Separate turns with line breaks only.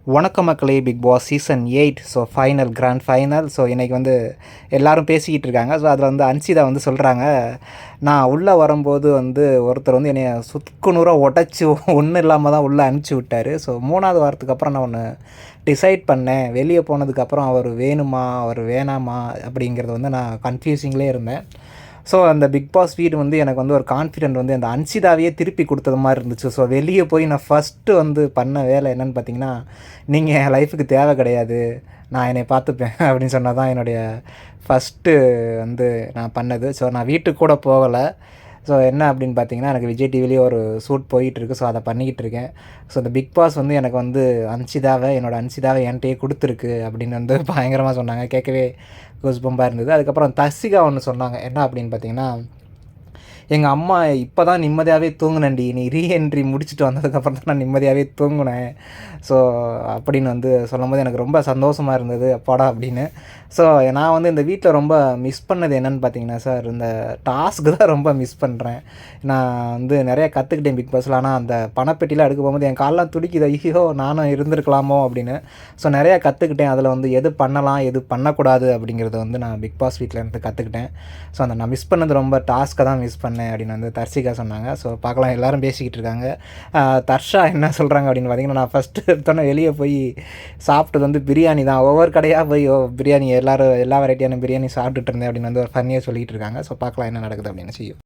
வணக்க மக்களே, Bigg Boss season 8 grand final. இன்றைக்கி வந்து எல்லோரும் பேசிக்கிட்டு இருக்காங்க. அதில் வந்து அன்சிதா வந்து சொல்கிறாங்க, நான் உள்ளே வரும்போது வந்து ஒருத்தர் வந்து என்னை சுக்குநூறாக உடச்சி ஒன்றும் இல்லாமல் தான் உள்ளே அனுப்பிச்சி விட்டார். 3வது வாரத்துக்கு அப்புறம் நான் ஒன்று டிசைட் பண்ணேன். வெளியே போனதுக்கப்புறம் அவர் வேணுமா அவர் வேணாமா அப்படிங்கிறது வந்து நான் கன்ஃபியூசிங்லேயே இருந்தேன். அந்த பிக் பாஸ் வீடு வந்து எனக்கு வந்து ஒரு கான்ஃபிடென்ட் வந்து அந்த அன்சிதாவையே திருப்பி கொடுத்தது மாதிரி இருந்துச்சு. வெளியே போய் நான் ஃபஸ்ட்டு வந்து பண்ண வேலை என்னென்னு பார்த்தீங்கன்னா, நீங்கள் என் லைஃபுக்கு தேவை கிடையாது, நான் என்னை பார்த்துப்பேன் அப்படின்னு சொன்னால் தான் என்னுடைய ஃபஸ்ட்டு வந்து நான் பண்ணது. நான் வீட்டுக்கு கூட போகலை. என்ன அப்படின்னு பார்த்தீங்கன்னா, எனக்கு விஜய் டிவிலேயே ஒரு ஷூட் போயிட்டுருக்கு. அதை பண்ணிக்கிட்டு இருக்கேன். இந்த பிக் பாஸ் வந்து எனக்கு வந்து என்னோடய அன்சிதாவை என்கிட்டயே கொடுத்துருக்கு அப்படின்னு வந்து பயங்கரமாக சொன்னாங்க. கேட்கவே கூஸ்பம்பாக இருந்தது. அதுக்கப்புறம் தர்சிகா ஒன்று சொன்னாங்க. என்ன அப்படின்னு பார்த்தீங்கன்னா, எங்கள் அம்மா இப்போ தான் நிம்மதியாகவே தூங்குனேன்டி, நீ ரீஎன்ட்ரி முடிச்சுட்டு வந்ததுக்கப்புறம் தான் நான் நிம்மதியாகவே தூங்குனேன். அப்படின்னு வந்து சொல்லும்போது எனக்கு ரொம்ப சந்தோஷமாக இருந்தது, அப்பாடா அப்படின்னு. நான் வந்து இந்த வீட்டில் ரொம்ப மிஸ் பண்ணது என்னென்னு பார்த்தீங்கன்னா சார், இந்த டாஸ்க்கு தான் ரொம்ப மிஸ் பண்ணுறேன். நான் வந்து நிறையா கற்றுக்கிட்டேன் பிக் பாஸில். ஆனால் அந்த பணப்பெட்டியில் அடுக்க போகும்போது என் காலெலாம் துடிக்குது, ஐயோ நானும் இருந்திருக்கலாமோ அப்படின்னு. நிறையா கற்றுக்கிட்டேன். அதில் வந்து எது பண்ணலாம் எது பண்ணக்கூடாது அப்படிங்கிறத வந்து நான் பிக் பாஸ் வீட்டில் இருந்து கற்றுக்கிட்டேன். அந்த நான் மிஸ் பண்ணது ரொம்ப டாஸ்க்கை தான் மிஸ் பண்ணேன் அப்படின்னு வந்து தர்சிகா சொன்னாங்க. பார்க்கலாம், எல்லோரும் பேசிக்கிட்டு இருக்காங்க. தர்ஷா என்ன சொல்கிறாங்க அப்படின்னு பார்த்தீங்கன்னா, நான் ஃபஸ்ட்டு எடுத்தோன்னே வெளியே போய் சாப்பிட்டது வந்து பிரியாணி தான். ஒவ்வொரு கடையாக போய் பிரியாணி எல்லா வெரைட்டியான பிரியாணி சாப்பிட்டுட்டு இருந்தேன் அப்படின்னு வந்து ஒரு ஃபன்னியாக சொல்லிகிட்டு இருக்காங்க. பார்க்கலாம் என்ன நடக்குது அப்படின்னு.